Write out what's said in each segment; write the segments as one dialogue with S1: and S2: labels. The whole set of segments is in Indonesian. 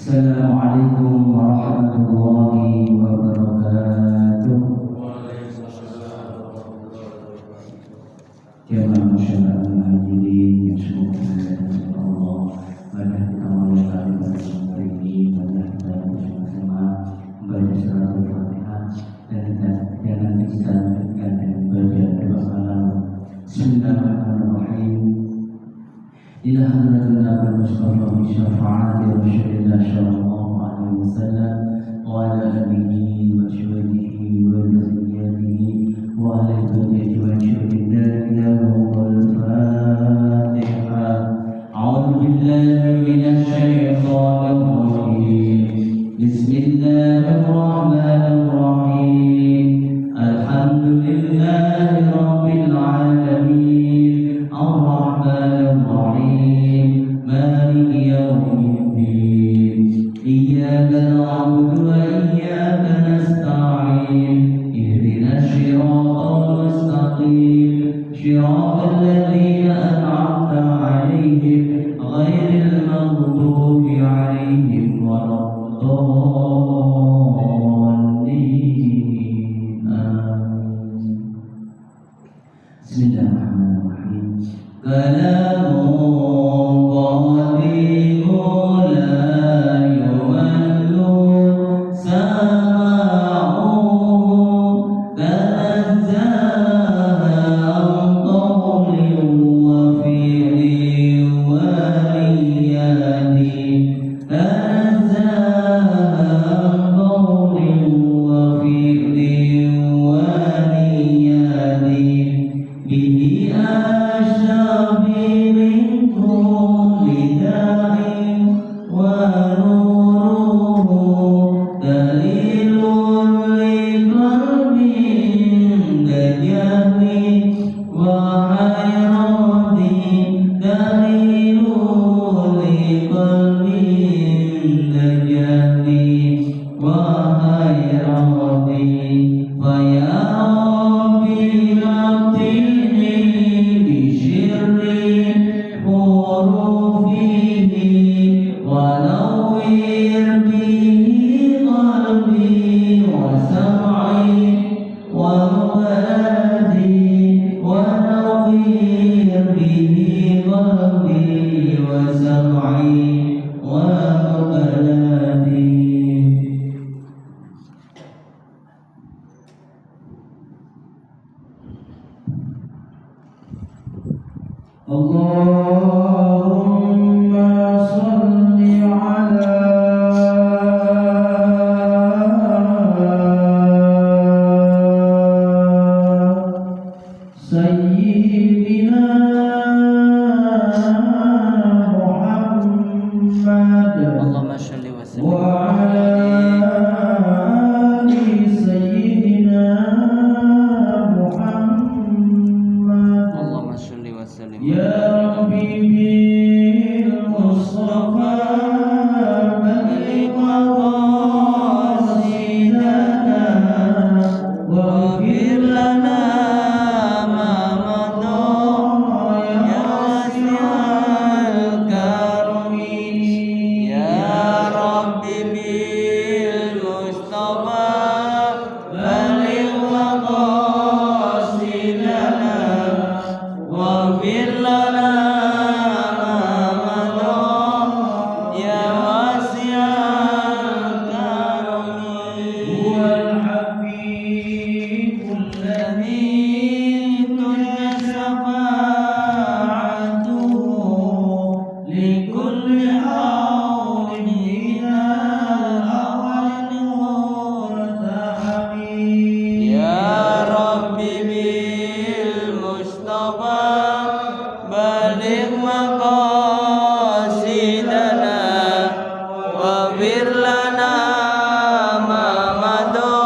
S1: Assalamualaikum warahmatullahi wabarakatuh. Jemaah masyarakat hadirin yang semoga dimuliakan Allah. Pada kita mulai pada sore ini, pada kita bersama-sama membaca surat Al-Fatihah dan nanti kita lanjutkan dengan baca doa malam. Bismillahirrahmanirrahim. إلى حضرة النبي المصطفى بشفاعة رسول الله صلى الله عليه وسلم وعلى آله وأزواجه وذريته وأهل بيته وأشهد له الفاتحة. أعوذ بالله من الشيطان الرجيم. بسم الله الرحمن الرحيم. الحمد لله رب العالمين الرحمن الرحيم مالك يوم الدين إياك نعبد وإياك نستعين اهدنا الصراط المستقيم صراط الذين أنعمت عليهم غير المغضوب عليهم ولا الضالين آمين. بسم الله الرحمن الرحيم. كلام قديم لا يمل سماعه تنزه عن قول وفعل ونيات تنزه عن قول وفعل ونيات به أشرفي من كل داع ونوره دليل لقلب دجال وحيران دليل لقلب دجال وحيران فيا ربي متعني بشر حروفه ونور به قلبي وسمعي ومولدي ونور به قلبي وسمعي ومولدي. اللهم صل على سيدنا محمد
S2: اللهم صل وسلم
S1: وعلى آل سيدنا محمد.
S2: اللهم صل وسلم
S1: يا ربي بالمصطفى بلغ مقاصدنا واغفر لنا ما مضى يا واسع الكرم.
S2: يا رب بالمصطفى
S1: بلغ مقاصدنا واغفر لنا ما مضى يا واسع الكرم. هو الحبيب الذي ترجى شفاعته لكل حول من الأول والتحميد.
S2: يا رب بالمصطفى بلغ مقاصدنا واغفر لنا ما مضى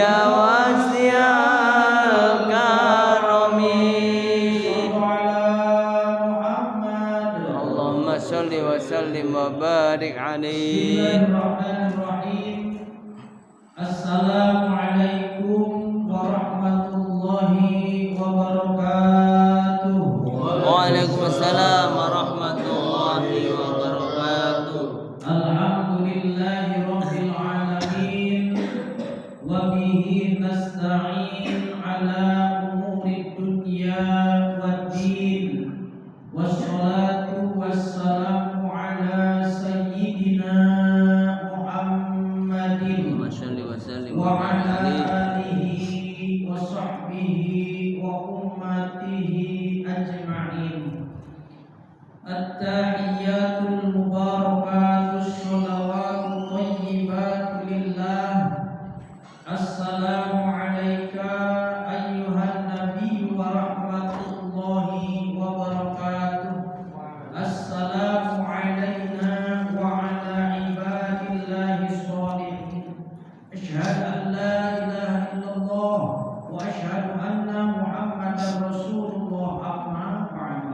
S2: يا واسع الكرم. اللهم صل وسلم وبارك عليه.
S1: Bismillahirrahmanirrahim. Assalamualaikum warahmatullahi wabarakatuh.
S2: Waalaikumsalam warahmatullahi wabarakatuh.
S1: Alhamdulillah.
S3: وبه نستعين على أمور الدنيا والدين والصلاة والسلام على سيدنا محمد وعلى آله وصحبه وأمته أجمعين. التحيات المباركات الصلوات الطيبات لله. السلام عليك أيها النبي ورحمة الله وبركاته. السلام علينا وعلى عباد الله الصالحين. أشهد أن لا إله إلا الله وأشهد أن محمدا رسول الله. أما بعد.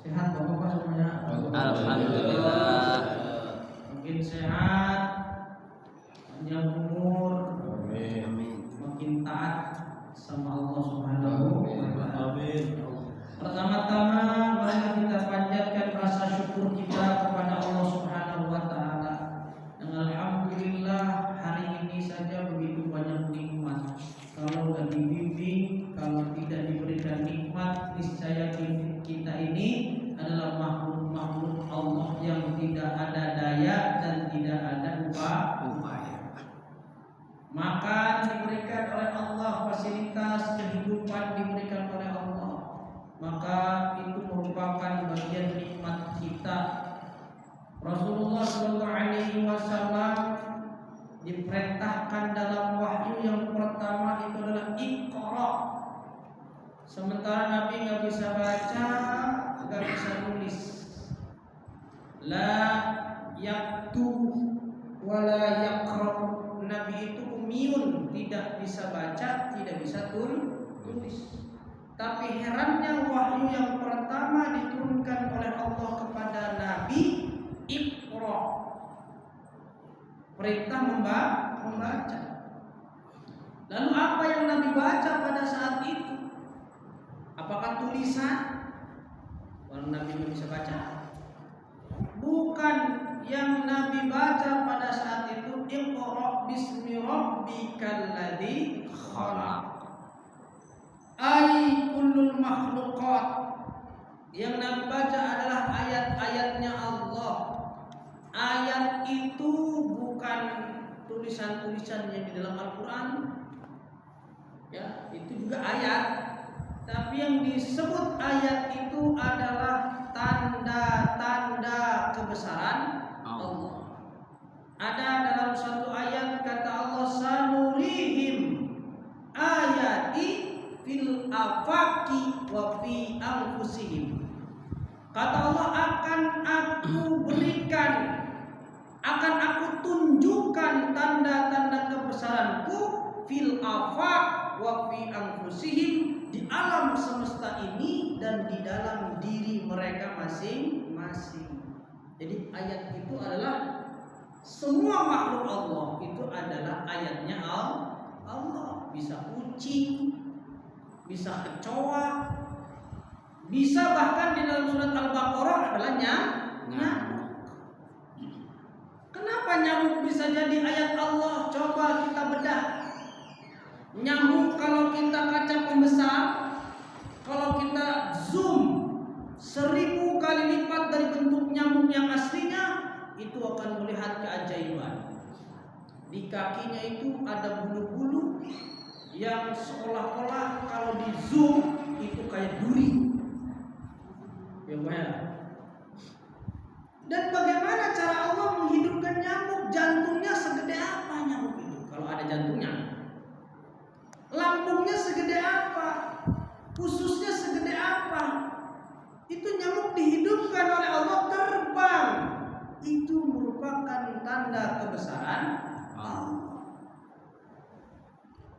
S3: Sehat Bapak semuanya?
S2: Alhamdulillah.
S3: Makin sehat, panjang umur, makin taat sama Allah Subhanahu wa Ta'ala. Pertama-tama marilah kita panjatkan rasa syukur kita kepada Allah Subhanahu wa Ta'ala. Dan alhamdulillah hari ini saja begitu banyak nikmat. Kalau tidak dibimbing, kalau tidak diberikan nikmat, niscaya kita ini adalah makhluk-makhluk Allah yang tidak ada daya dan tidak ada upaya. Makan diberikan oleh Allah, fasilitas kehidupan diberikan oleh Allah, maka itu merupakan bagian nikmat kita. Rasulullah SAW diperintahkan dalam wahyu yang pertama itu adalah Iqra. Sementara Nabi nggak bisa baca, nggak bisa nulis. La yaktu wala yaqra. Nabi itu umiyun, tidak bisa baca, tidak bisa tulis. Tapi herannya wahyu yang pertama diturunkan oleh Allah kepada Nabi, Iqra. Perintah membaca. Lalu apa yang Nabi baca pada saat itu? Apakah tulisan? Kalau Nabi tidak bisa baca. Bukan, yang Nabi baca pada saat itu Iqra bismi rabbikal ladzi khalaq. Ai kullul makhluqat. Yang Nabi baca adalah ayat-ayatnya Allah. Ayat itu bukan tulisan-tulisan yang di dalam Al-Quran. Ya, itu juga ayat. Tapi yang disebut ayat itu adalah tanda-tanda kebesaran Allah. Ada dalam satu ayat kata Allah, sanurihim ayati fil afaqi wa fi anfusihim. Kata Allah, akan aku berikan, akan aku tunjukkan tanda-tanda kebesaranku fil afaq wa fi anfusihim, di alam semesta ini dan di dalam diri mereka masing-masing. Jadi ayat itu adalah semua makhluk Allah itu adalah ayatnya Allah. Bisa kucing, bisa kecoa, bisa bahkan di dalam surat Al-Baqarah adalah nyamuk. Kenapa nyamuk bisa jadi ayat Allah? Coba kita bedah. Nyamuk kalau kita kaca pembesar, kalau kita zoom 1000 kali lipat dari bentuk nyamuk yang aslinya, itu akan melihat keajaiban. Di kakinya itu ada bulu-bulu yang seolah-olah kalau di zoom itu kayak duri. Ya banyak. Dan bagaimana cara Allah menghidupkan nyamuk? Jantungnya segede apa nyamuk itu? Kalau ada jantungnya. Lambungnya segede apa? Ususnya segede apa? Itu nyamuk dihidupkan oleh Allah terbang. Itu merupakan tanda kebesaran Allah.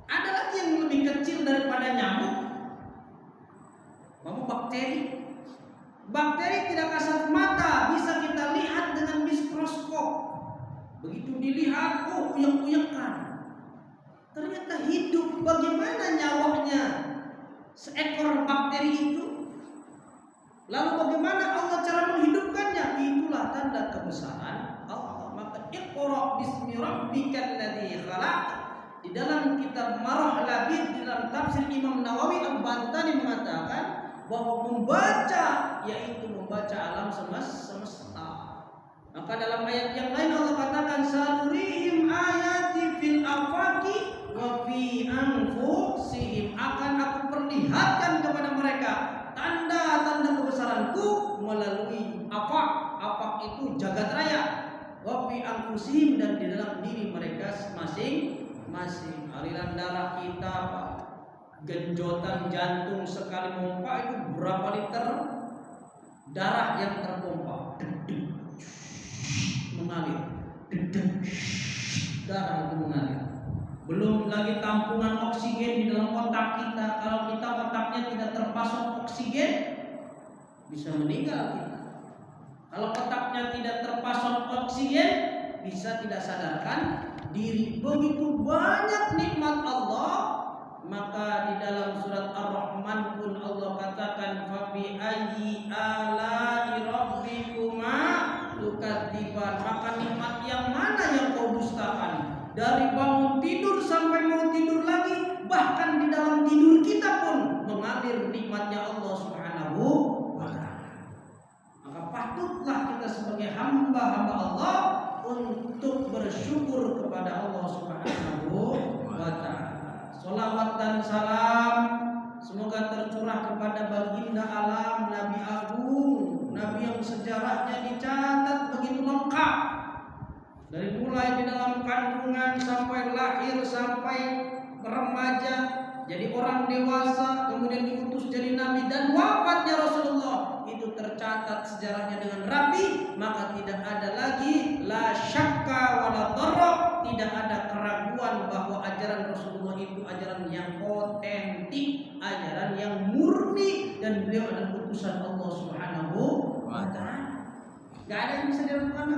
S3: Ada lagi yang lebih kecil daripada nyamuk. Bakteri. Bakteri tidak kasat mata, bisa kita lihat dengan mikroskop. Begitu dilihat, uyak-uyakan. Ternyata hidup. Bagaimana nyawanya seekor bakteri itu? Lalu bagaimana Allah cara menghidupkannya? Itulah tanda kebesaran Allah. Maka Iqra bismi rabbikal ladzi khalaq. di dalam kitab Marah Labid, di dalam tafsir Imam Nawawi Al-Bantani mengatakan bahwa membaca yaitu membaca alam semesta. Maka dalam ayat yang lain Allah katakan sanurihim ayati fil afaqi wa fi anfusihim, akan aku perlihatkan kepada mereka tanda-tanda kebesaranku melalui afaq. Afaq itu jagat raya. Wa fi anfusihim, dan di dalam diri mereka masing-masing. Aliran darah kita, Pak, genjotan jantung sekali pompa itu berapa liter darah yang terpompa? Mengalir. Darah itu mengalir. Belum lagi tampungan oksigen di dalam otak kita. Kalau kita otaknya tidak terpasok oksigen, bisa meninggal kita. Kalau otaknya tidak terpasok oksigen, bisa tidak sadarkan diri. Begitu banyak nikmat Allah. Maka di dalam surat Ar-Rahman pun Allah katakan fabi ayyi ala'i rabbikuma tukadziban. Maka nikmat yang mana yang kau dustakan? Dari bangun tidur sampai mau tidur lagi, bahkan di dalam tidur kita pun mengalir nikmatnya Allah Subhanahu wa ta'ala. Maka patutlah kita sebagai hamba-hamba Allah untuk bersyukur kepada Allah Subhanahu wa ta'ala. Salawat dan salam semoga tercurah kepada baginda alam, Nabi Agung, Nabi yang sejarahnya dicatat begitu lengkap, dari mulai di dalam kandungan sampai lahir, sampai remaja, jadi orang dewasa, kemudian diutus jadi nabi, dan wafatnya Rasulullah itu tercatat sejarahnya dengan rapi. Maka tidak ada lagi la syakka wala dharra, tidak ada keraguan bahwa ajaran Rasulullah itu ajaran yang otentik, ajaran yang murni, dan beliau adalah utusan Allah Subhanahu wa ta'ala. Gak ada yang bisa diragukan.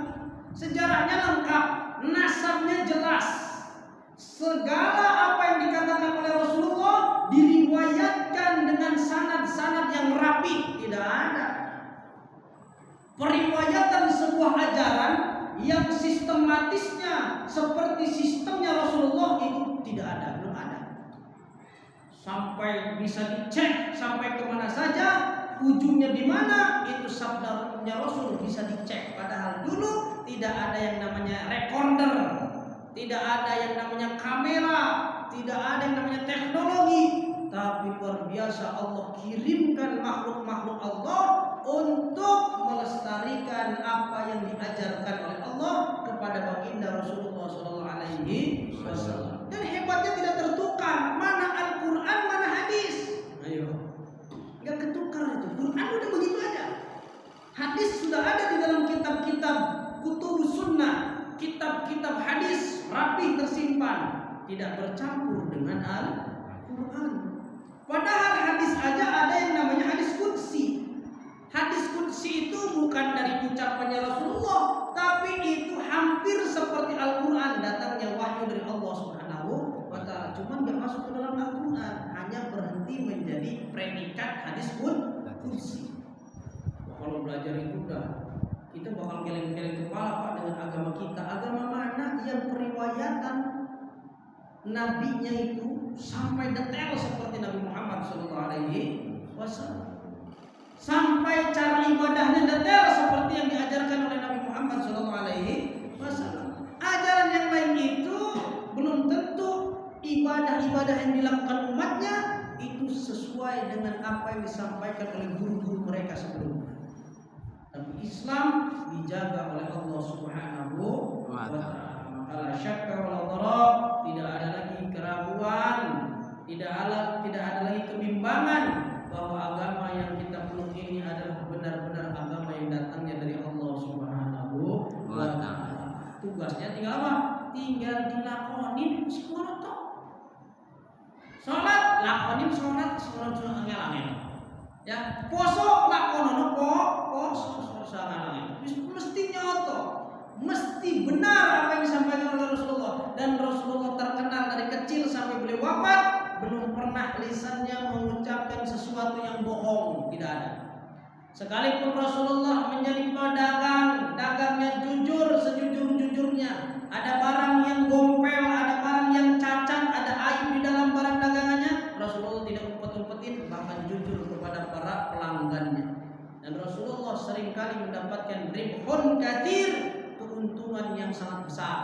S3: Sejarahnya lengkap, nasabnya jelas. Segala apa yang dikatakan oleh Rasulullah diriwayatkan dengan sanad-sanad yang rapi, tidak ada periwayatan sebuah ajaran yang sistematisnya seperti sistemnya Rasulullah itu tidak ada, belum ada. Sampai bisa dicek sampai kemana saja, ujungnya di mana, itu sabdanya Rasul bisa dicek. Padahal dulu tidak ada yang namanya recorder, tidak ada yang namanya kamera, tidak ada yang namanya teknologi. Tapi luar biasa Allah kirimkan makhluk-makhluk Allah untuk melestarikan apa yang diajarkan oleh Allah kepada baginda Rasulullah SAW. Dan hebatnya tidak tertukar, mana Al-Quran mana hadis. Ayo, nggak ketukar itu. Quran udah begitu ada, hadis sudah ada di dalam kitab-kitab kutubus sunnah, kitab-kitab hadis rapi tersimpan, tidak bercampur dengan Al-Quran. Padahal hadis aja ada yang namanya hadis qudsi. Hadis qudsi itu bukan dari ucapannya Rasulullah, tapi itu hampir seperti Al-Quran, datangnya wahyu dari Allah Subhanahu wa ta'ala. Cuman gak masuk ke dalam Al-Quran, hanya berhenti menjadi predikat hadis qudsi. Kalau belajar itu udah, kita bakal geleng-geleng kepala, Pak, dengan agama kita. Agama mana yang periwayatan nabinya itu sampai detail seperti Nabi Muhammad SAW, sampai cara ibadahnya detail seperti yang diajarkan oleh Nabi Muhammad SAW. Ajaran yang lain itu belum tentu ibadah-ibadah yang dilakukan umatnya itu sesuai dengan apa yang disampaikan oleh guru-guru mereka sebelumnya. Tapi Islam dijaga oleh Allah Subhanahu wa ta'ala. Maka syakka wala dharra, tidak ada lagi keraguan, tidak ada lagi kebimbangan bahwa agama yang kita peluk ini adalah benar-benar agama yang datangnya dari Allah Subhanahu wa ta'ala. Tugasnya tinggal apa? Tinggal dilakonin semua tok. Salat lakonin salat angel-angel. Ya, poso lakonono poso sangat. Mesti nyoto, mesti benar apa yang disampaikan oleh Rasulullah. Dan Rasulullah terkenal dari kecil sampai beliau wafat belum pernah lisannya mengucapkan sesuatu yang bohong, tidak ada. Sekalipun Rasulullah menjadi pedagang, dagangnya jujur sejujur-jujurnya. Ada barang yang gompel, ada barang yang cacat, akan mendapatkan ribhun katsir, keuntungan yang sangat besar.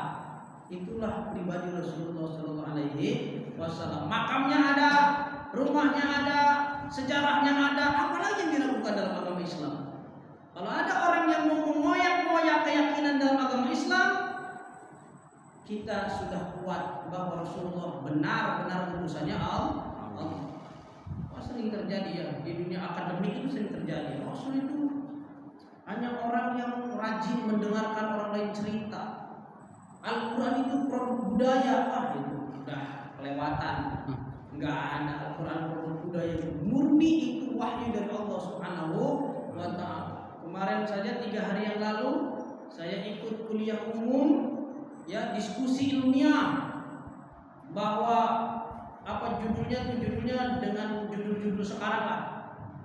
S3: Itulah pribadi Rasulullah sallallahu alaihi wasallam. Makamnya ada, rumahnya ada, sejarahnya ada, apalagi yang dilakukan dalam agama Islam. Kalau ada orang yang mau mengoyak-ngoyak keyakinan dalam agama Islam, kita sudah kuat bahwa Rasulullah benar-benar utusannya Allah. Sering terjadi ya di dunia akademik, itu sering terjadi. Rasul itu hanya orang yang rajin mendengarkan orang lain cerita. Al-Quran itu produk budaya, itu udah kelewatan. Enggak ada Al-Quran produk budaya, murni itu wahyu dari Allah Subhanahu wa ta'ala. Kemarin saja 3 hari yang lalu saya ikut kuliah umum, ya, diskusi ilmiah, bahwa apa judulnya dengan judul-judul sekarang lah,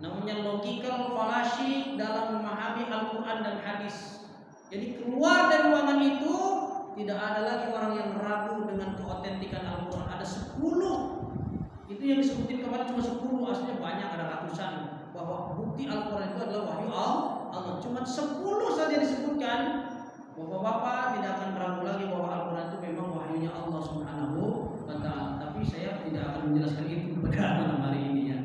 S3: namanya logical fallacy dalam memahami Al-Quran dan hadis. Jadi keluar dari ruangan itu tidak ada lagi orang yang ragu dengan keotentikan Al-Quran. Ada 10, itu yang disebutin kemarin cuma 10, aslinya banyak, ada ratusan, bahwa bukti Al-Quran itu adalah wahyu Allah. Cuma 10 saja disebutkan. Bapak-bapak tidak akan ragu lagi bahwa Al-Quran itu memang wahyunya Allah Subhanahu wa ta'ala. Tapi saya tidak akan menjelaskan itu pada malam hari ini ya.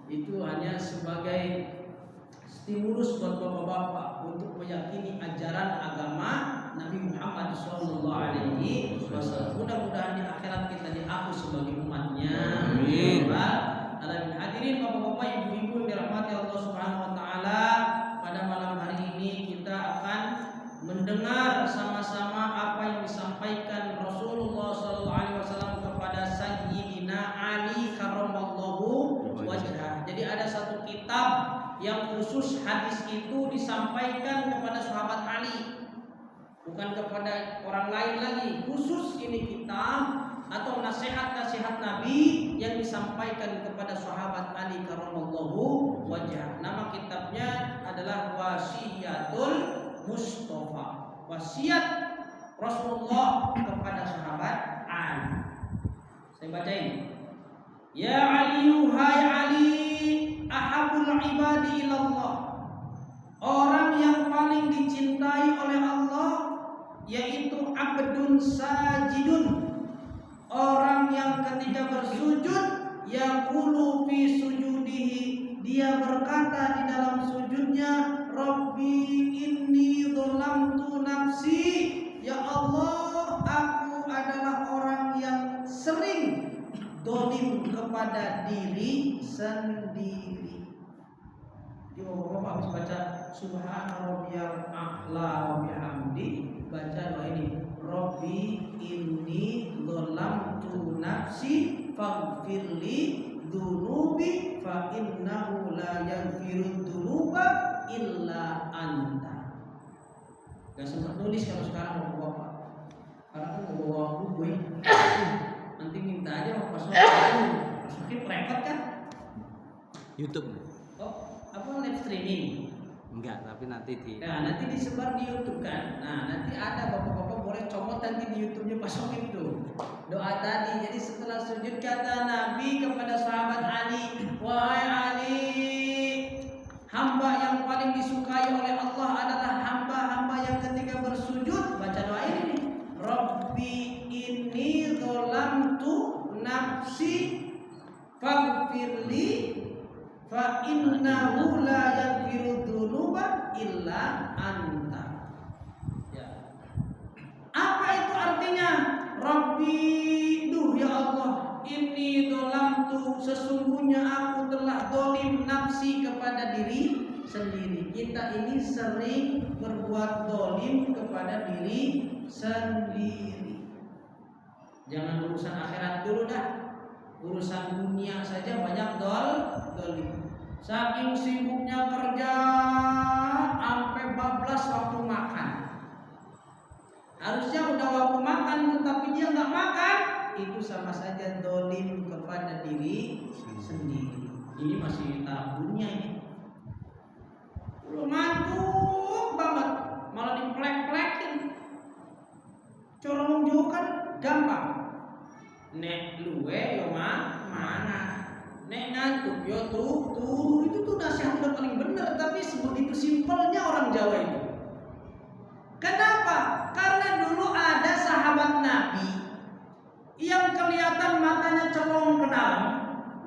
S3: Itu hanya sebagai stimulus buat bapak-bapak untuk meyakini ajaran agama Nabi Muhammad SAW. Mudah-mudahan di akhirat kita diaku sebagai umatnya.
S2: Amin.
S3: Alamin. Hadirin bapak-bapak, ibu-ibu yang dirahmati Allah Subhanahu wa ta'ala, pada malam hari ini kita akan mendengar sama-sama apa yang disampaikan Rasulullah SAW kepada Sayyidina Ali karramallahu wajhah. Jadi ada satu kitab yang khusus hadis itu disampaikan kepada sahabat Ali, bukan kepada orang lain lagi. Khusus ini kitab atau nasihat-nasihat Nabi yang disampaikan kepada sahabat Ali karramallahu wajhah. Nama kitabnya adalah Wasiyatul Mustafa, wasiat Rasulullah kepada sahabat Ali. Saya bacain. Ya Ali, hai Ali, ahabul ibadi ilallah, orang yang paling dicintai oleh Allah yaitu abdun sajidun, orang yang ketika bersujud yaqulu fi sujudihi, dia berkata di dalam sujudnya, Rabbi inni dzalamtu nafsi, ya Allah, aku adalah orang yang sering dolim kepada diri sendiri. Jadi bapak-bapak habis baca Subhana rabbiyal a'la wa bihamdi, baca doa ini, Rabbi inni dzalamtu nafsi faghfirli dzunubi fa innahu la yaghfiru dzunuba illa anta. Gak sempat nulis kalau sekarang bapak-bapak, karena kan mau bawa buku ya. Nanti minta aja mau masukin record kan?
S2: YouTube.
S3: Oh, apa live streaming?
S2: Enggak, tapi nanti
S3: nanti disebar di YouTube kan. Nah, nanti ada bapak-bapak boleh comot nanti di YouTube-nya masukin tuh doa tadi. Jadi setelah sujud kata Nabi kepada sahabat Ali, wahai Ali, hamba yang paling disukai oleh Allah adalah hamba-hamba yang ketika bersujud baca doa ini, Rabbi inni dzalamtu nafsi faghfirli fa innahu la yaghfiru dzunuba illa anta. Ya. Apa itu artinya? Rabbi, duh ya Allah, inni dzalamtu, sesungguhnya aku telah dolim nafsi kepada diri sendiri. Kita ini sering berbuat dolim kepada diri sendiri. Jangan urusan akhirat dulu dah, urusan dunia saja banyak dolim. Saking sibuknya kerja sampai bablas waktu makan. Harusnya udah waktu makan tetapi dia nggak makan, itu sama saja dolim kepada diri sendiri. Ini masih tahap dunia ini. Belum ngantuk banget, malah diplek-plekin. Corong jauh kan gampang. Nek luwe yo mana? nek ngantuk yo turu itu tuh nasihat udah paling benar, tapi sebegitu simpelnya orang Jawa itu. Kenapa? Karena dulu ada sahabat Nabi yang kelihatan matanya celong ke dalam,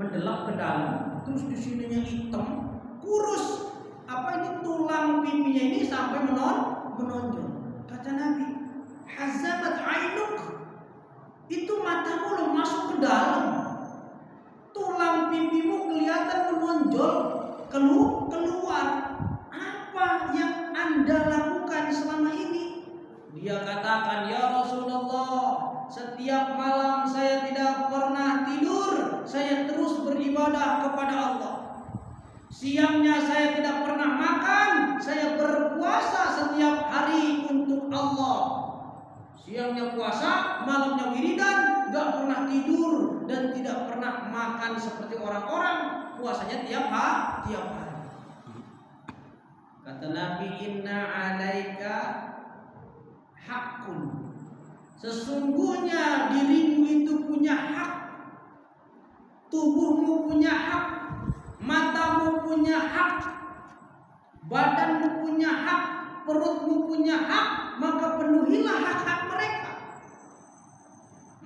S3: mendelap ke dalam, terus di sininya hitam, kurus. Apa ini tulang pipinya ini sampai menonjol. Kata Nabi, hazamat ainuk, itu matamu lo masuk ke dalam, tulang pipimu kelihatan menonjol keluar. Apa yang Anda lakukan selama ini? Dia katakan, ya Rasulullah, setiap malam saya tidak pernah tidur, saya terus beribadah kepada Allah. Siangnya saya tidak pernah makan, saya berpuasa setiap hari untuk Allah. Siangnya puasa, malamnya wiridan, gak pernah tidur dan tidak pernah makan seperti orang-orang puasanya tiap hari. Kata Nabi, inna alaika hakun, sesungguhnya dirimu itu punya hak, tubuhmu punya hak, matamu punya hak, badanmu punya hak, perutmu punya hak, maka penuhilah hak-hak mereka.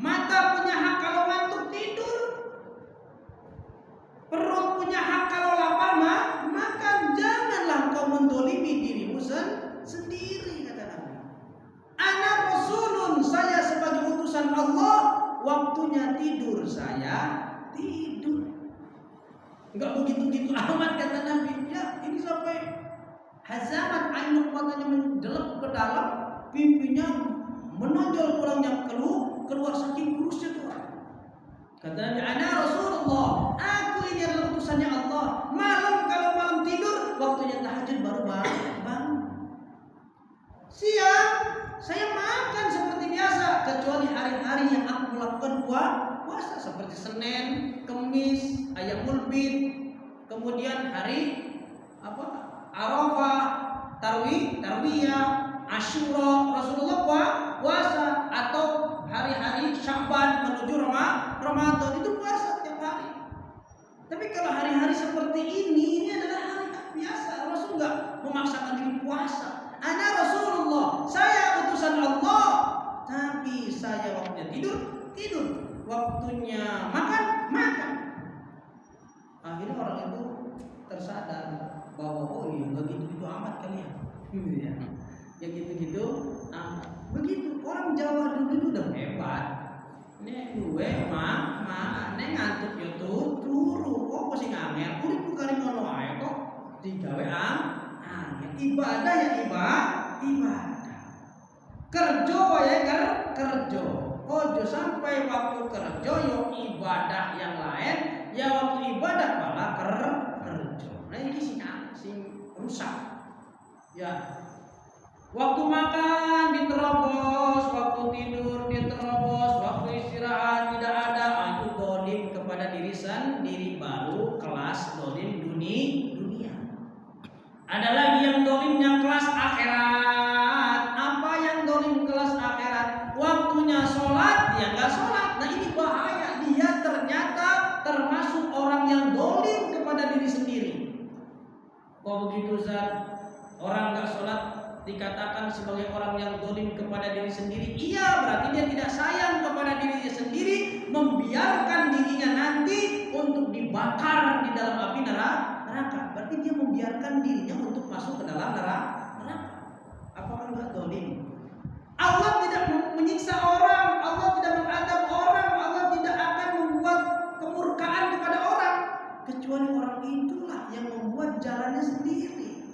S3: Mata punya hak kalau ngantuk tidur, perut punya hak kalau lapar makan. Janganlah kau mendolimi dirimu sendiri, kata Nabi. Ana rasulun, saya sebagai utusan Allah, waktunya tidur saya tidur. Enggak begitu-gitu amat, kata Nabi. Ya, ini sampai hazamat ainuk, matanya mendelep ke dalam, pipinya menonjol, tulangnya keluar saking kurusnya tuh. Kata Nabi, ana Rasulullah, aku ini adalah utusannya Allah. Malam kalau malam tidur, waktunya tahajud baru bangun. Siang saya makan seperti biasa, kecuali hari-hari yang aku melakukan puasa seperti Senin, Kamis, Ayyamul Bid, kemudian hari Arafah, Tarwiyah, Asyura, Rasulullah puasa, atau hari-hari Sya'ban menuju Ramadan itu puasa tiap hari. Tapi kalau hari-hari seperti ini adalah hari biasa. Rasul enggak memaksakan diri puasa. Ana Rasulullah, saya utusan Allah, tapi saya waktunya tidur, waktunya makan. Akhirnya orang itu tersadar bahwa oh iya nggak gitu-gitu amat kali ya, ya gitu-gitu amat. Begitu orang Jawa dulu udah hebat. Nek duwe nek ngantuk yo turu, kok mesti ngamer, urip kali ngono ae kok digawe ibadah ya ibadah. Kerja wae kerja. Ojo sampai waktu kerja yo ibadah yang lain, ya waktu ibadah malah kerja. Nah ini sing rusak. Ya. Waktu makan diterobos, waktu tidur diterobos, waktu istirahat tidak ada. Itu dolim kepada diri sendiri, baru kelas dolim dunia. Ada lagi yang dolimnya kelas akhirat. Apa yang dolim kelas akhirat? Waktunya sholat, dia nggak sholat. Nah ini bahaya. Dia ternyata termasuk orang yang dolim kepada diri sendiri. Kok begitu Zat? Orang nggak sholat dikatakan sebagai orang yang dolim kepada diri sendiri. Iya, berarti dia tidak sayang kepada dirinya sendiri, membiarkan dirinya nanti untuk dibakar di dalam api neraka. Berarti dia membiarkan dirinya untuk masuk ke dalam neraka. Apakah enggak dolim? Allah tidak menyiksa orang, Allah tidak mengadab orang, Allah tidak akan membuat kemurkaan kepada orang, kecuali orang itulah yang membuat jalannya sendiri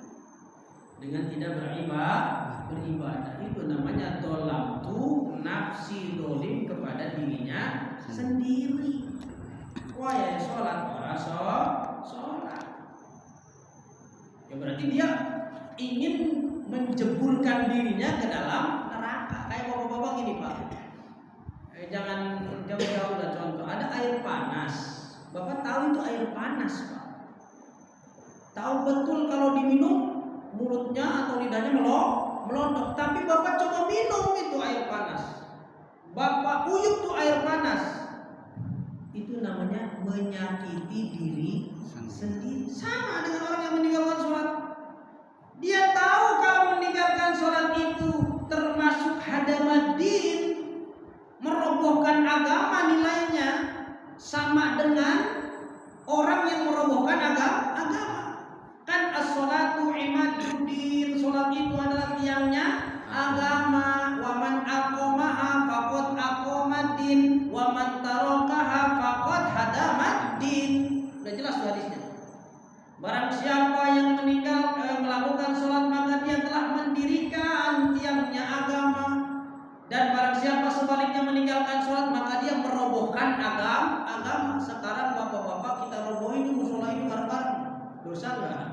S3: dengan tidak beribadah. Itu namanya dolam tu nafsi, dolim kepada dirinya sendiri. Wah ya sholat, orang sholat. Ya berarti dia ingin menjeburkan dirinya ke dalam neraka. Kayak bapak-bapak gini Pak. Jangan jauh-jauh lah contoh. Ada air panas. Bapak tahu itu air panas Pak. Tahu betul kalau diminum mulutnya atau lidahnya melontok. Tapi Bapak coba minum itu air panas. Bapak uyup tuh air panas. Itu itu namanya menyakiti diri sendiri. Sama dengan orang yang meninggalkan sholat. Dia tahu kalau meninggalkan sholat itu termasuk hadamaddin, merobohkan agama nilainya, sama dengan orang yang merobohkan agama. Kan as-sholatu imaduddin, sholat itu adalah tiangnya agama. Wa man aqamaha faqad aqamaddin, wa man tarakaha faqad hadamaddin. Udah jelas tuh hadisnya. Barang siapa yang melakukan sholat maka dia telah mendirikan tiangnya agama. Dan barang siapa sebaliknya meninggalkan sholat maka dia merobohkan agama. Sekarang bapak-bapak kita robohin musola ini bareng-bareng, dosa nggak?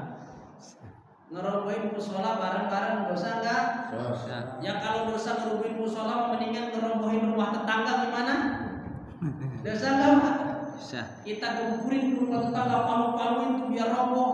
S3: Ngerobohin musola bareng-bareng dosa nggak?
S2: Dosa.
S3: Ya kalau dosa ngerobohin musola mendingan ngerobohin rumah tetangga gimana? Dosa nggak Pak?
S2: Dosa.
S3: Kita gemburin rumah tetangga, palu-paluin tuh biar roboh.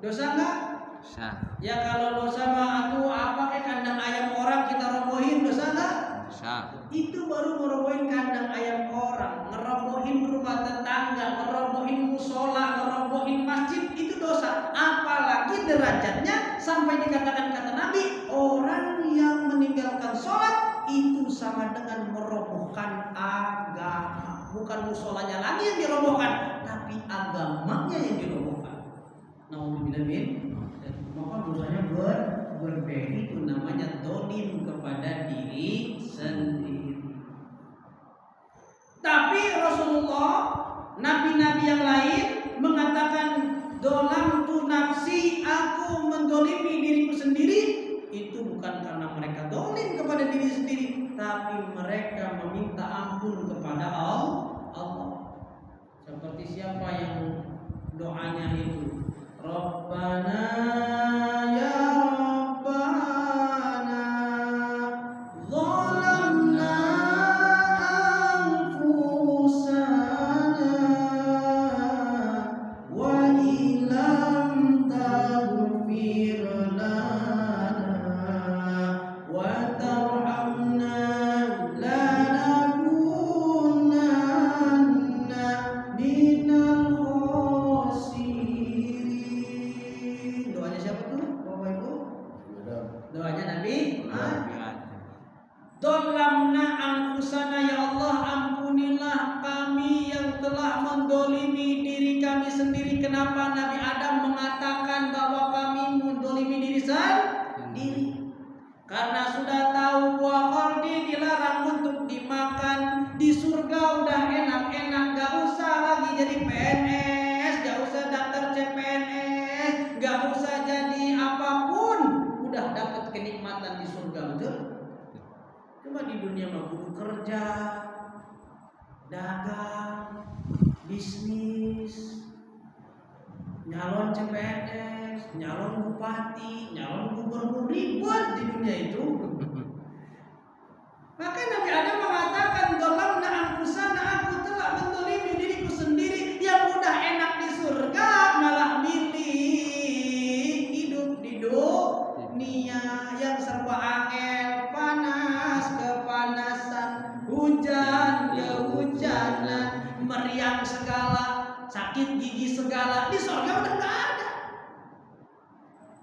S3: Dosa nggak?
S2: Dosa.
S3: Ya kalau dosa mah atuh apa kayak kandang ayam orang kita robohin, dosa nggak?
S2: Dosa.
S3: Itu baru ngerobohin kandang ayam orang, ngerobohin rumah tetangga, ngerobohin musola, ngerobohin masjid, itu dosa. Apalagi derajatnya sampai dikatakan kata Nabi, orang yang meninggalkan sholat itu sama dengan merobohkan agama. Bukan musolanya lagi yang dirobohkan, tapi agamanya yang dirobohkan. Nauzubillah min. Maka dosanya berbeda, itu namanya dolim kepada diri sendiri. Tapi Rasulullah, nabi-nabi yang lain mengatakan dolam tu nafsi, aku mendolimi diriku sendiri. Itu bukan karena mereka dolim kepada diri sendiri, tapi mereka meminta ampun kepada Allah. Seperti siapa yang doanya itu, Rabbana ya Rabbana zalamna anfusana wa illam taghfir lana wa tarhamna lanakunanna minal khasirin. Doanya siapa tuh Bapak Ibu? Doanya Nabi Dolamna anfusana, ya Allah ampunilah kami yang telah mendolimi diri kami sendiri. Kenapa Nabi Adam mengatakan bahwa kami mendolimi diri sendiri? Karena sudah tahu buah khaldi dilarang untuk dimakan. Di surga udah enak-enak, gak usah lagi jadi PNS, gak usah daftar CPNS, gak usah jadi apapun, udah dapat kenikmatan di surga, betul? Cuma di dunia mah kudu kerja, dagang, bisnis, nyalon CPNS, nyalon bupati, nyalon gubernur, ribet di dunia itu. Maka Nabi Adam mengatakan, dolamna anfusana, aku telah mendolimi diriku sendiri. Yang udah enak di surga malah milih hidup di dunia yang serba angel, panas kepanasan, hujan kehujanan, meriang segala, sakit gigi segala. Di surga udah nggak ada.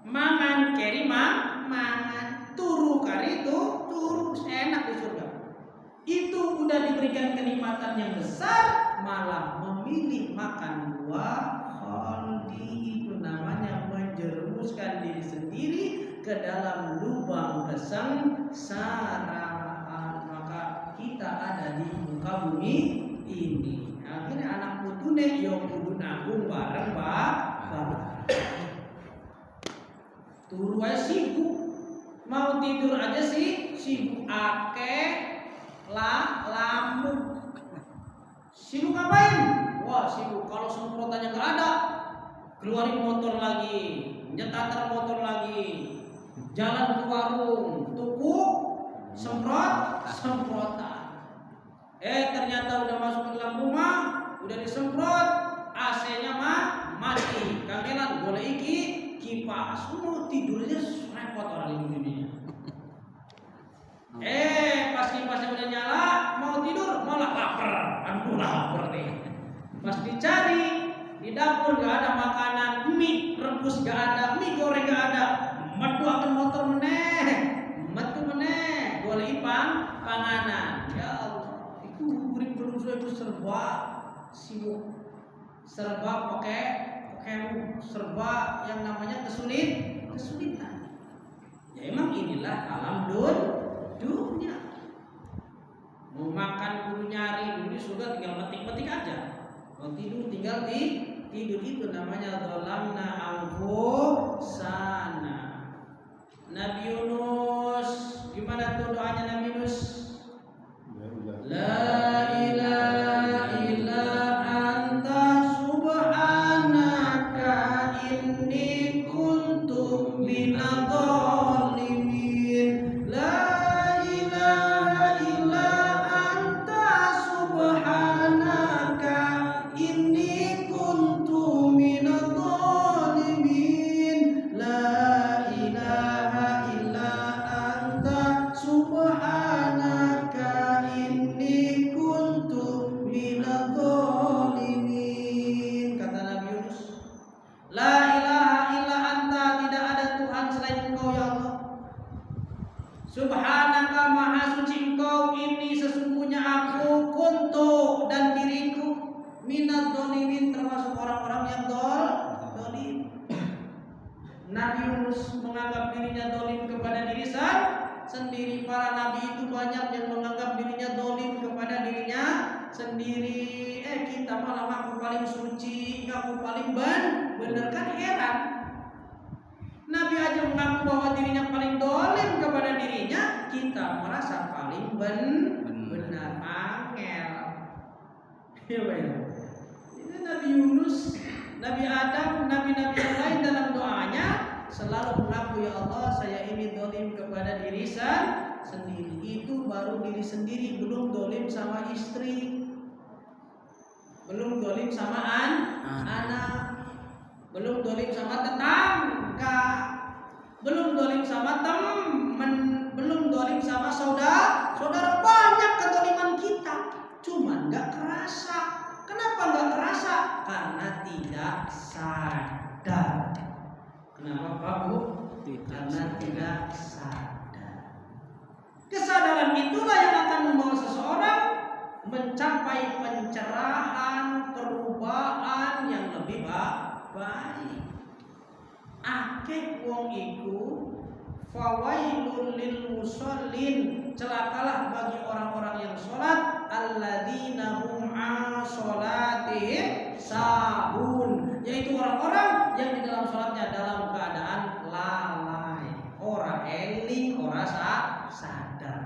S3: Mangan keri mangan, turu kari turu, enak di surga. Itu udah diberikan kenikmatan yang besar, malah memilih makan buah khaldi. Itu namanya menjerumuskan diri sendiri ke dalam lubang kesengsaraan. Maka kita ada di muka bumi ini. Akhirnya anak putune yo kudu nanggung bareng bapak. Turu aja sibuk, mau tidur aja sih sibuk, lamuk. Sibuk ngapain? Wah sibuk, kalau semprotannya nggak ada, keluarin motor lagi, nyetater motor lagi, jalan ke warung, tuku, semprotan. Ternyata udah masuk ke dalam rumah, udah disemprot, AC-nya mati, kangelan boleh kipas, mau tidur aja repot orang ini. Pas kipasnya udah nyala, mau tidur malah lapar. Aduh lapar nih. dapur gak ada makanan, mie rebus gak ada, mie goreng gak ada, metu akan motor meneh, metu meneh, golek panganan. Ya Allah, itu urip manusia itu serba sibuk, serba pakai serba yang namanya kesulitan. Ya emang inilah alam dunia. Mau makan kudu nyari, dulu surga tinggal metik-metik aja. Mau tidur tinggal tidur, itu namanya dhalamna anfusana. Nabi Yunus, gimana tuh doanya Nabi Yunus? La ilaha illa anta subhanaka inni kuntu minadh-dhalimin. La ilaha illa anta subhanaka inni kuntu minadh-dhalimin. La ilaha illa anta subhanaka inni kuntu minadh-dhalimin. Kata Nabi Yunus, la ilaha illa anta, tidak ada Tuhan selain Engkau ya Allah. Subhanaka, maha suci Engkau, ini sesungguhnya aku, kuntu dan diriku, minadh-dhalimin, termasuk orang-orang yang dolim. Nabi Yunus menganggap dirinya dolim kepada diri sendiri. Para nabi itu banyak yang menganggap dirinya dolim kepada dirinya sendiri. Kita malah aku paling suci, aku paling benar, kan heran. Nabi aja mengaku bahwa dirinya paling dolim kepada dirinya, kita merasa paling benar, angel. Ini Nabi Yunus, Nabi Adam, nabi-nabi yang lain dalam doanya selalu mengaku, ya Allah, saya ini dolim kepada diri sendiri. Itu baru diri sendiri, belum dolim sama istri, belum dolim sama anak, belum dolim sama tetangga, belum dolim sama teman, belum dolim sama saudara. Banyak kedoliman kita, cuman gak kerasa. Kenapa gak kerasa? Karena tidak sadar. Kenapa Pak Bu? Karena tidak sadar. Kesadaran itulah yang akan membawa seseorang mencapai pencerahan, perubahan yang lebih baik. Akeh wong iku fawailul lil musallin, celakalah bagi orang-orang yang sholat, alladzina hum an sholatihim sahun, yaitu orang-orang yang di dalam sholatnya dalam keadaan lalai, ora eling, ora sadar.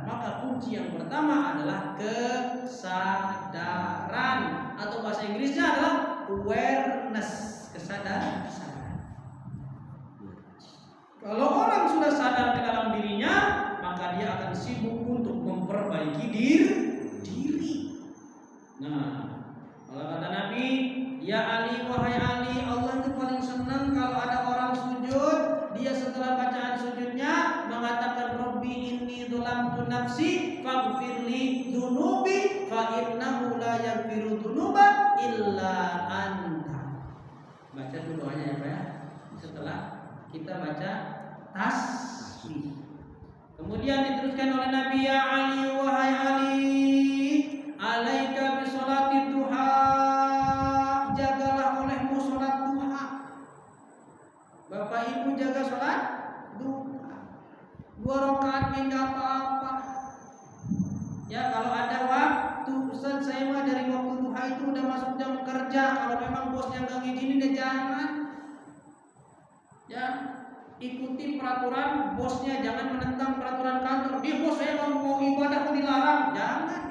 S3: Maka kunci yang pertama adalah kesadaran, atau bahasa Inggrisnya adalah awareness, kesadaran. Kalau orang sudah sadar ke dalam dirinya, maka dia akan sibuk untuk memperbaiki diri. Nah, kalau kata Nabi, ya Ali, wahai Ali, Allah itu paling senang kalau ada orang sujud, dia setelah bacaan sujudnya mengatakan, Rabbi inni dzalamtu nafsi faghfirli dzunubi fa innahu la yaghfiru dzunuba illa anta. Baca dulu doanya ya Pak ya. Setelah kita baca tasbih. Kemudian diteruskan oleh Nabi, ya Ali, wahai Ali, alaika bisolati duha, jagalah olehmu sholat duha. Bapak Ibu jaga sholat duha. 2 rakaat enggak apa-apa. Ya, kalau ada waktu, Ustaz saya mah dari waktu duha itu udah masuk jam kerja. Kalau memang bosnya enggak ngizinin, ya jangan. Ya, ikuti peraturan bosnya, jangan menentang peraturan kantor. Dia bos saya mau ibadah kok dilarang, jangan.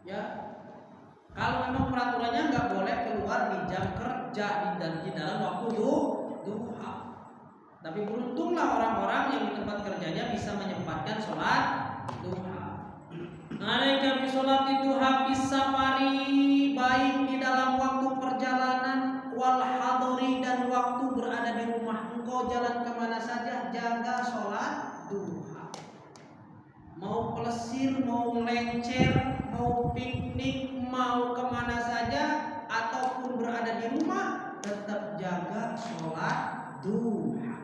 S3: Ya, kalau memang peraturannya nggak boleh keluar di jam kerja di dalam waktu duha. Tapi beruntunglah orang-orang yang di tempat kerjanya bisa menyempatkan sholat duha. Alaika bi sholati duha bis safari, baik di dalam waktu perjalanan, wal hadori, dan waktu berada di rumah. Engkau jalan kemana saja, jaga sholat duha. Mau pelesir, mau melencer, mau piknik, mau kemana saja, ataupun berada di rumah, tetap jaga sholat duha.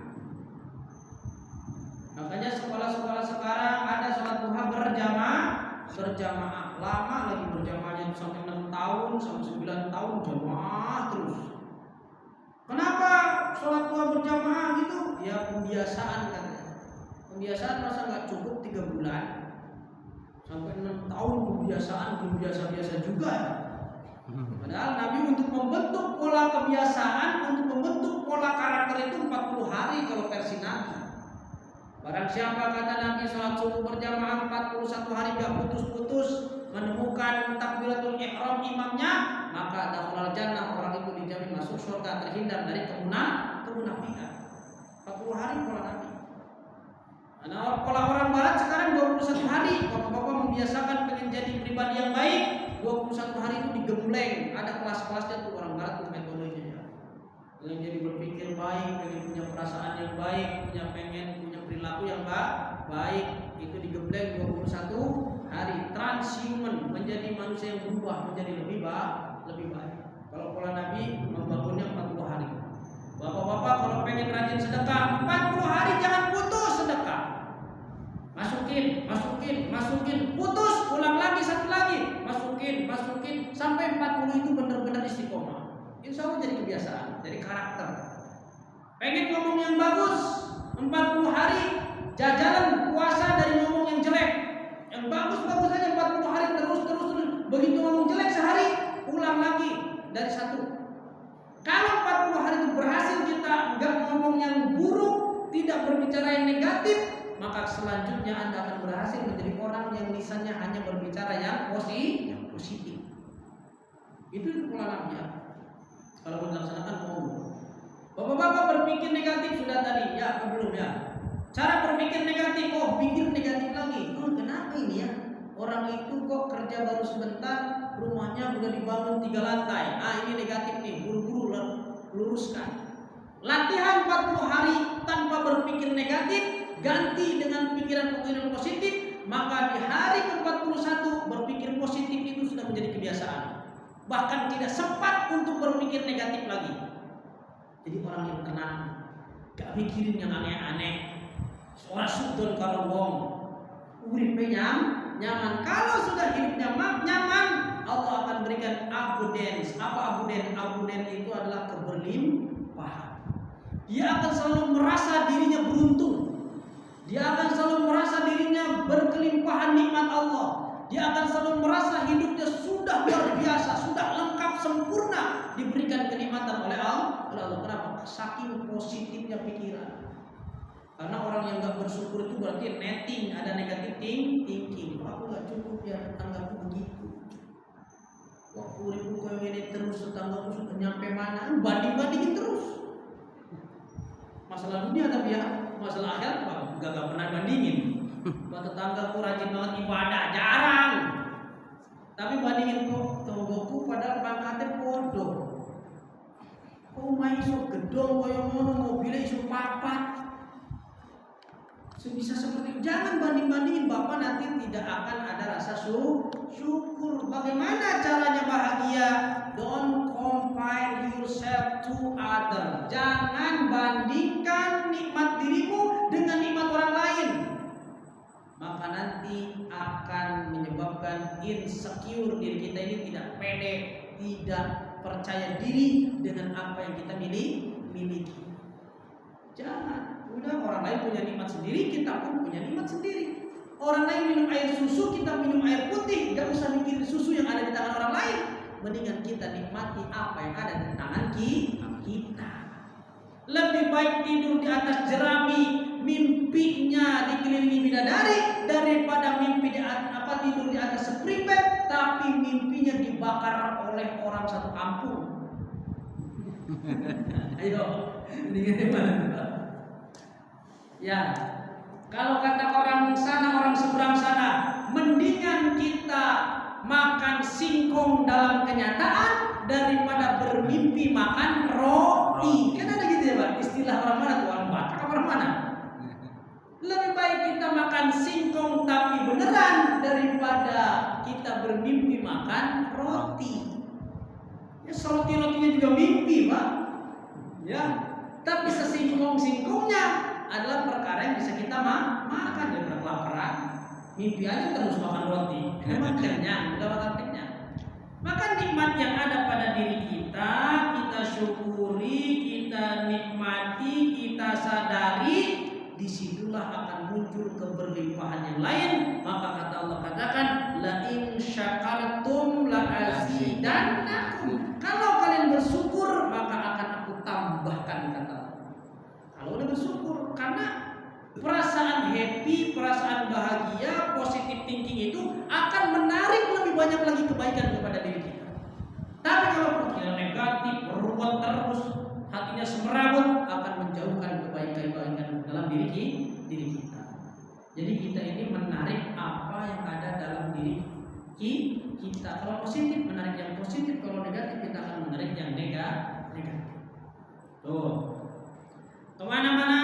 S3: Makanya sekolah-sekolah sekarang ada sholat duha berjamaah. Lama lagi berjamaahnya sampai 6 tahun, sampai 9 tahun jamaah terus. Kenapa sholat duha berjamaah gitu? Ya pembiasaan katanya. Pembiasaan masa nggak cukup 3 bulan? Sampai 6 tahun kebiasaan, belum biasa-biasa juga. Padahal Nabi untuk membentuk pola kebiasaan, untuk membentuk pola karakter itu 40 hari kalau versi Nabi. Barang siapa kata Nabi sholat subuh berjamaah 41 hari gak putus-putus, menemukan takbiratul ihram imamnya, maka dakhalal jannah, orang itu dijamin masuk surga, terhindar dari kemunafikan. 40 hari pola Nabi. Nah, pola orang barat sekarang 21 hari. Bapak-bapak membiasakan pengen jadi pribadi yang baik, 21 hari itu digembleng. Ada kelas-kelasnya tuh orang barat tuh metodenya. Pengen jadi berpikir baik, pengen punya perasaan yang baik, pengen punya perilaku yang baik, itu digembleng 21 hari. Transhuman, menjadi manusia yang berubah menjadi lebih baik. Kalau pola Nabi membangunnya 40 hari. Bapak-bapak kalau pengen rajin sedekah 40 hari jangan putus sedekah. Masukin, putus, ulang lagi satu lagi, masukin sampai 40 itu benar-benar istiqomah. Insya Allah jadi kebiasaan, jadi karakter. Pengen ngomong yang bagus 40 hari, jajalan puasa dari ngomong yang jelek. Yang bagus aja 40 hari terus. Begitu ngomong jelek sehari, ulang lagi dari satu. Kalau 40 hari itu berhasil kita nggak ngomong yang buruk, tidak berbicara yang negatif, maka selanjutnya Anda akan berhasil menjadi orang yang lisannya hanya berbicara yang positif. Itu pola Nabi ya. Kalau dilaksanakan Bapak-bapak berpikir negatif sudah tadi ya, belum ya? Cara berpikir negatif, pikir negatif lagi. Kenapa ini ya? Orang itu kok kerja baru sebentar, rumahnya udah dibangun 3 lantai. Ini negatif nih, buru-buru luruskan. Latihan 40 hari tanpa berpikir negatif, ganti dengan pikiran-pikiran positif, maka di hari ke-41 berpikir positif itu sudah menjadi kebiasaan. Bahkan tidak sempat untuk berpikir negatif lagi. Jadi orang yang tenang, gak mikirin yang aneh-aneh. Suara sudon kalau wong, uripnya nyaman. Kalau sudah hidupnya nyaman, Allah akan berikan abundance. Apa abundance? Abundance itu adalah keberlimpahan. Dia akan selalu merasa dirinya beruntung. Dia akan selalu merasa dirinya berkelimpahan nikmat Allah. Dia akan selalu merasa hidupnya sudah luar biasa, sudah lengkap, sempurna, diberikan kenikmatan oleh Allah. Kenapa? Saking positifnya pikiran. Karena orang yang gak bersyukur itu berarti netting, ada negatif thinking. Aku gak cukup ya, tetanggaku begitu. Waktu ribu koyo ini terus, tetanggaku sudah nyampe mana? Banding-bandingin terus. Masalah dunia tapi ya, masalah akhirat gak pernah bandingin. Tetanggaku rajin banget ibadah, jarang. Tapi bandingin kok tonggoku padahal pangkatnya bodoh. Omah iso gedong koyo ngono, mobilnya iso papat. Sebisa seperti itu. Jangan banding-bandingin, Bapak nanti tidak akan ada rasa syukur. Bagaimana caranya bahagia? Don't compare yourself to other. Jangan bandingkan nikmat dirimu dengan nikmat orang lain. Maka nanti akan menyebabkan insecure, diri kita ini tidak pede, tidak percaya diri dengan apa yang kita miliki. Jangan, udah orang lain punya nikmat sendiri, kita pun punya nikmat sendiri. Orang lain minum air susu, kita minum air putih, gak usah mikirin susu yang ada di tangan orang lain. Mendingan kita nikmati apa yang ada di tangan kita. Lebih baik tidur di atas jerami, mimpinya dikelilingi bidadari, daripada mimpi tidur di atas spring bed, tapi mimpinya dibakar oleh orang satu kampung. Ayo, mendingan mana? Ya, kalau kata orang sana, orang seberang sana, mendingan kita makan singkong dalam kenyataan daripada bermimpi makan roti. Kan ada gitu ya Pak, istilah orang mana tuh, orang Batak apa orang mana? Lebih baik kita makan singkong tapi beneran daripada kita bermimpi makan roti. Ya seroti-rotinya juga mimpi, Pak. Ya, tapi sesingkong-singkongnya adalah perkara yang bisa kita makan daripada kelaparan. Mimpi aja terus makan roti, memang kenyang, udah makan kenyang. Maka nikmat yang ada pada diri kita, kita syukuri, kita nikmati, kita sadari, disitulah akan muncul keberlimpahan yang lain. Maka kata Allah katakan, la in syakartum la azidannakum. Kalau kalian bersyukur, maka akan aku tambahkan, kata Allah. Kalau udah bersyukur, karena perasaan happy, perasaan bahagia, positive thinking itu akan menarik lebih banyak lagi kebaikan kepada diri kita. Tapi kalau pikiran negatif, berubah terus, hatinya semerawut, akan menjauhkan kebaikan-kebaikan dalam diri kita. Jadi kita ini menarik apa yang ada dalam diri kita. Kalau positif menarik yang positif, kalau negatif kita akan menarik yang negatif. Tuh, kemana-mana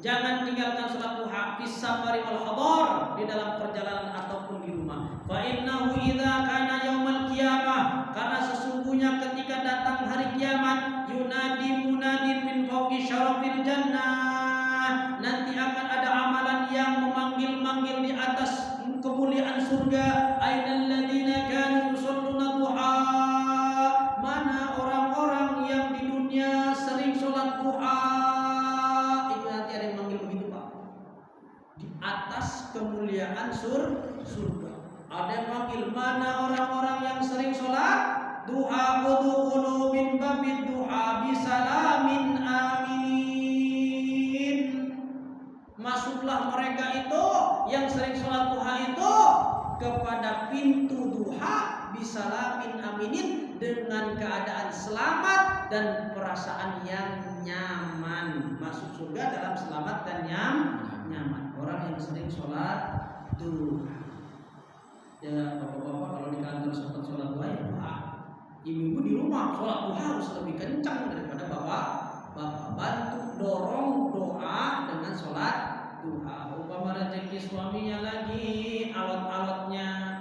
S3: jangan tinggalkan sholat duha fis safari wal hadar, di dalam perjalanan ataupun di rumah. Fa innahu idza kana yaumal qiyamah, karena sesungguhnya ketika datang hari kiamat, yunadi munadin min fawqi syarafil jannah, nanti akan ada amalan yang memanggil-manggil di atas kemuliaan surga. Ainal ladzina kanu yusalluna duha, mana orang-orang yang di dunia sering sholat duha. Atas kemuliaan surga. Ada yang manggil, mana orang-orang yang sering sholat duha, udkhulu min babid duha bisalamin aminin. Masuklah mereka itu yang sering sholat duha itu kepada pintu duha bisalamin aminin, dengan keadaan selamat dan perasaan yang nyaman. Masuk surga dalam selamat dan nyaman. Orang yang sering sholat duha. Ya bapak-bapak kalau di kantor sempat sholat duha ya duha. Ibu-ibu di rumah sholat duha harus lebih kencang daripada bapak. Bantu dorong doa dengan sholat duha. Umpama rezeki suaminya lagi alot-alotnya,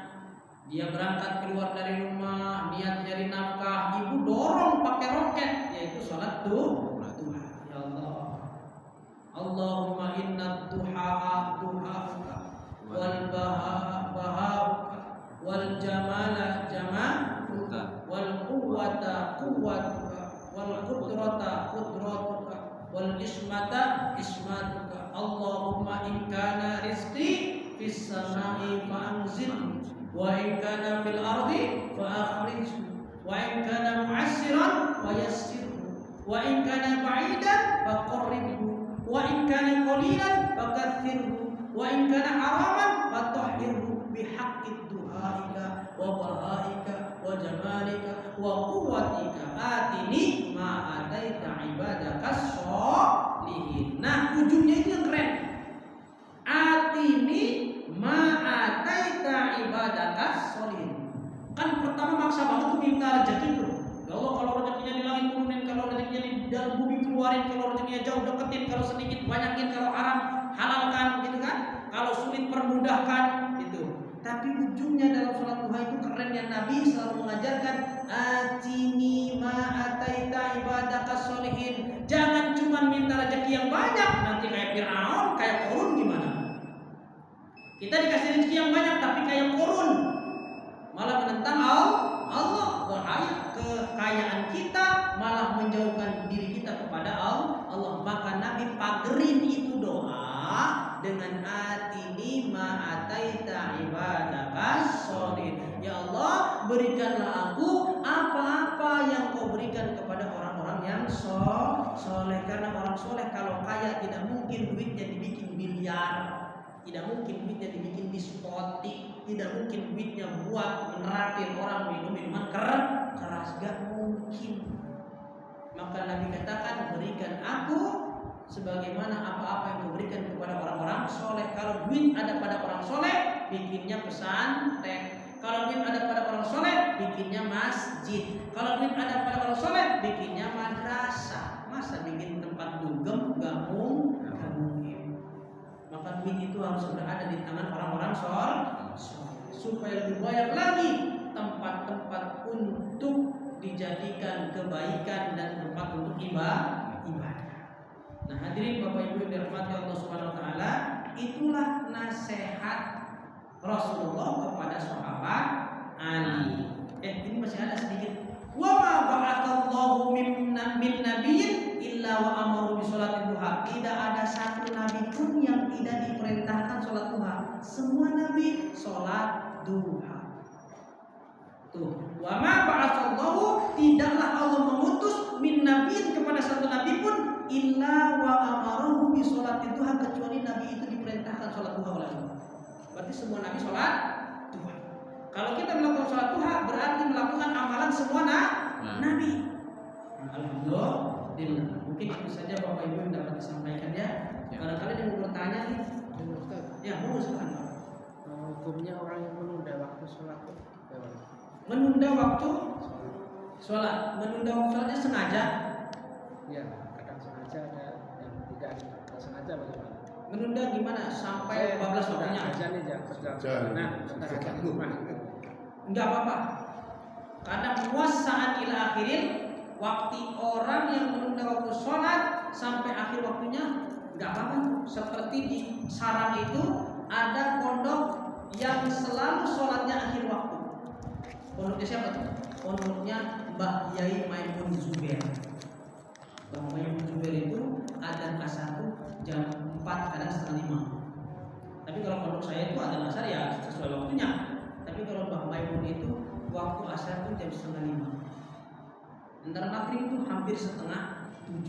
S3: dia berangkat keluar dari rumah niat nyari nafkah, ibu dorong pakai roket, yaitu sholat duha. Ya Allah, Allahumma inna duha'a duha'uka wal baha'uka wal jamala jama'uka wal quwwata quwwatuka wal qudrata qudratuka wal ismata ismatuka. Allahumma in kana rizqi fis sama'i fa'anzil, wa in kana fil ardi fa'akhrijhu, wa in kana mu'assiran fayassirhu, wa in kana ba'idan faqarribhu, wa in kana qalilan fakaththirhu, wa in kana haraman fatahhirhu bihaqqid duhaika wa bahaika wa jamalika wa quwwatika atini ma ataita ibadakas sholihin. Nah, ujungnya itu yang keren. Atini ma ataita ibadakas sholihin. Kan pertama maksa banget tuh minta rezeki tuh. Ya Allah, kalau rezekinya di langit turunin, kalau rezekinya di dalam bumi keluarin, kalau rezekinya jauh deketin, kalau sedikit banyakin, kalau haram halalkan, gitu kan? Kalau sulit permudahkan, itu. Tapi ujungnya dalam sholat duha itu keren, yang Nabi selalu mengajarkan, atini ma ataita ibadakas sholihin. Jangan cuma minta rezeki yang banyak, nanti kayak Fir'aun, kayak Korun gimana? Kita dikasih rezeki yang banyak tapi kayak Korun, malah menentang Allah. Bahaya. Kekayaan kita malah menjauhkan diri kita kepada Allah. Maka Nabi pagerin itu doa dengan atini ma ataita ibadakas sholihin. Ya Allah, berikanlah aku apa-apa yang kau berikan kepada orang-orang yang soleh. Karena orang soleh kalau kaya tidak mungkin duitnya dibikin miliar, tidak mungkin duitnya dibikin diskotik, tidak mungkin duitnya buat menerapin orang minum minuman keras, gak mungkin. Maka Nabi katakan, berikan aku sebagaimana apa-apa yang kau berikan kepada orang-orang soleh. Kalau duit ada pada orang soleh, bikinnya pesantren. Kalau duit ada pada orang soleh, bikinnya masjid. Kalau duit ada pada orang soleh, bikinnya madrasah. Masa bikin tempat dugem? Gak mungkin. Maka duit itu harus berada di tangan orang-orang soleh, supaya lebih banyak lagi tempat-tempat untuk dijadikan kebaikan dan tempat untuk ibadah. Nah, hadirin Bapak Ibu yang dirahmati Allah Subhanahu wa taala, itulah nasihat Rasulullah kepada sahabat Ali. Ini masih ada sedikit. Wa ma ba'atsallahu min nabiyyin illa wa amaru bi sholatil duha. Tidak ada satu nabi pun yang tidak diperintahkan sholat duha. Semua nabi sholat duha. Tuh, wa ma ba'atsallahu, tidaklah Allah mengutus min nabiyyin kepada satu nabi pun illa wa amaru bi sholatil duha, kecuali nabi itu diperintahkan sholat duha oleh Allah. Berarti semua nabi sholat duha. Kalau kita melakukan sholat duha berarti melakukan amalan semua nabi. Alhamdulillah. Mungkin itu saja Bapak Ibu yang dapat disampaikan ya. Barangkali ada yang mau bertanya nih. Ya, mau silakan.
S4: Hukumnya orang yang menunda waktu sholat itu bagaimana?
S3: Menunda waktu sholat. Menunda waktu sholatnya sengaja.
S4: Ya, kadang sengaja, ada yang tidak sengaja bagaimana?
S3: Menunda gimana? Sampai 12 waktunya.
S4: Aja nih ya, perjalanan. Sebentar di rumah.
S3: Enggak apa-apa. Karena puasaan ila akhirin, waktu orang yang menunda waktu sholat sampai akhir waktunya enggak apa-apa. Seperti di Sarang itu ada pondok yang selalu sholatnya akhir waktu. Pondoknya siapa tuh? Pondoknya Mbah Yai Maimun Zubair. Mbah Maimun Zubair itu adzan asar jam 4 kadang setengah 5. Tapi kalau pondok saya itu adzan asar ya sesuai waktunya. Tapi kalau Mbah Maimun itu waktu asar itu jam setengah 5. Antara maghrib itu hampir setengah 7.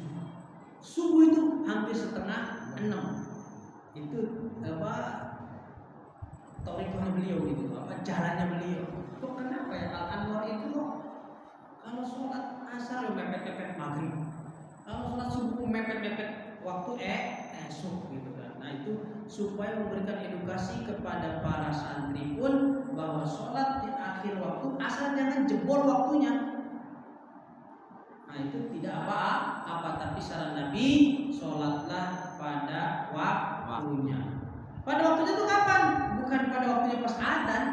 S3: Subuh itu hampir setengah 6. Itu apa? Torikohnya beliau gitu, jalannya beliau. Kok kenapa ya Al-Anwar itu kok kalau sholat asar ya mepet-mepet maghrib, kalau sholat subuh mepet-mepet waktu esok gitu kan. Nah itu supaya memberikan edukasi kepada para santri pun bahwa sholat di akhir waktu asal jangan jebol waktunya. Nah itu tidak apa-apa, tapi saran Nabi, sholatlah pada waktunya. Pada waktunya itu kapan? Bukan pada waktunya pas adzan.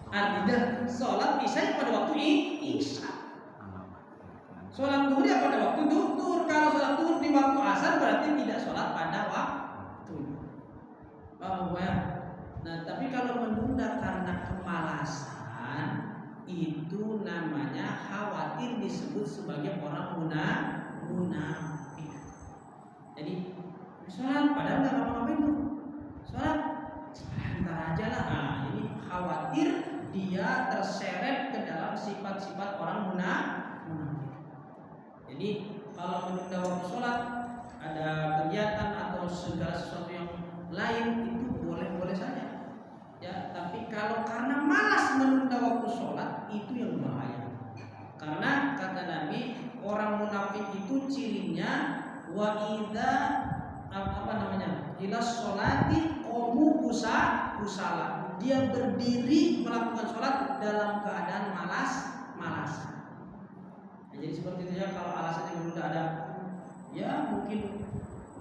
S3: Artinya sholat isya pada waktu isya. Sholat duhur ya pada waktu duhur. Kalau sholat duhur di waktu asar berarti tidak sholat pada waktu. Paham ya? Nah tapi kalau menunda karena kemalasan, itu namanya khawatir disebut sebagai orang munafik. Jadi sholat padahal nggak ngapa-ngapain tuh. Sholat sebentar aja lah. Nah, ini khawatir dia terseret ke dalam sifat-sifat orang munafik. Jadi kalau menunda waktu sholat, ada kegiatan atau segala sesuatu yang lain itu boleh-boleh saja. Ya, tapi kalau karena malas menunda waktu sholat itu yang bahaya. Karena kata Nabi, orang munafik itu cirinya wa idza ila sholati qamu kusala. Dia berdiri melakukan sholat dalam keadaan malas-malasan. Ya, jadi seperti itu ya, kalau alasannya menunda ada ya mungkin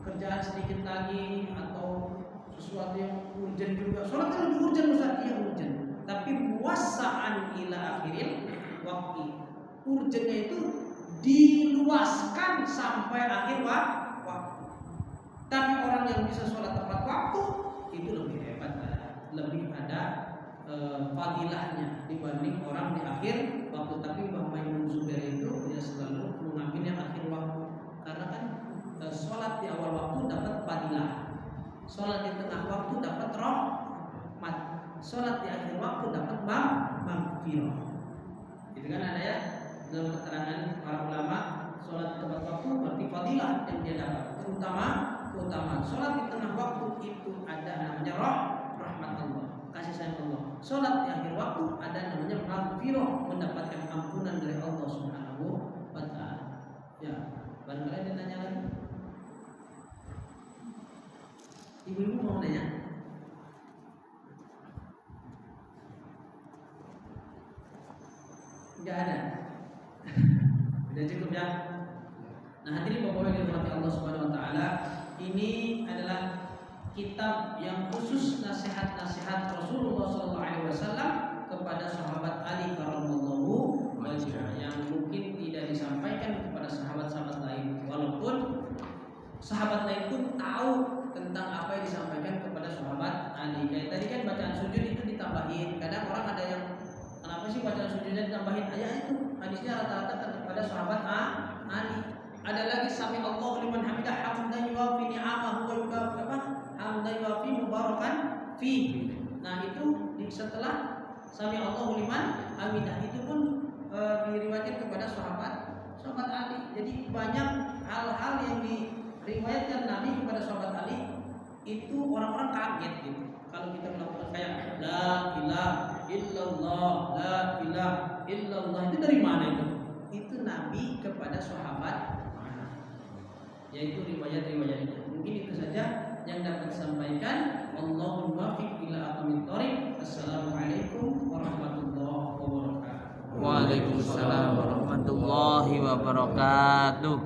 S3: pekerjaan sedikit lagi atau sesuatu yang urgent juga. Sholat kan lebih urgent Ustaz, iya urgent. Tapi puasaan ila akhiril waktu, urgentnya itu diluaskan sampai akhir waktu. Tapi orang yang bisa sholat tepat waktu itu lebih hebat, lebih ada fadilahnya dibanding orang di akhir waktu. Tapi Mbah Maimun Zubair itu dia selalu mengambil yang akhir waktu, karena kan sholat di awal waktu dapat fadilah, sholat di tengah waktu dapat rahmat, sholat di akhir waktu dapat maghfirah. Itu kan ada ya dalam keterangan para ulama, sholat di tepat waktu berarti fadilah yang dia dapat, keutamaan. Sholat di tengah waktu itu ada namanya rahmat Allah, kasih sayang Allah. Sholat di akhir waktu ada namanya maghfirah, mendapatkan ampunan dari Allah Subhanahu wa ta'ala. Ya, barangkali ada nanya lagi. Ibu-ibu mau nanya? Enggak ada. Sudah cukup ya. Nah, hadirin Bapak yang dirahmati Allah Subhanahu wa taala, ini adalah kitab yang khusus nasihat-nasihat Rasulullah SAW kepada sahabat Ali karramallahu wajhah, yang kepada sahabat-sahabat lain, walaupun sahabat lain pun tahu tentang apa yang disampaikan kepada sahabat Ali. Kayak tadi kan bacaan sujud itu ditambahin. Kadang orang ada yang kenapa sih bacaan sujudnya ditambahin? Itu hadisnya rata-rata kepada sahabat Ali. Ada lagi sami Allahu liman hamidah hamdan yuwafi ni'amahu wa yukafi hamdan yuwafi mubarakan fi. Nah itu setelah sami Allahu liman hamidah itu pun diriwayatkan kepada sahabat Ali. Jadi banyak hal-hal yang diriwayatkan Nabi kepada sahabat Ali itu orang-orang kaget gitu. Kalau kita melakukan kayak la ilaha illallah, la ilaha illallah, itu dari mana itu? Itu Nabi kepada sahabat, yaitu riwayat-riwayatnya. Mungkin itu saja yang dapat disampaikan. Allahumma muwaffiq ila aqwamit thoriq. Assalamualaikum warahmatullahi wabarakatuh.
S2: Waalaikumsalam warahmatullahi wabarakatuh.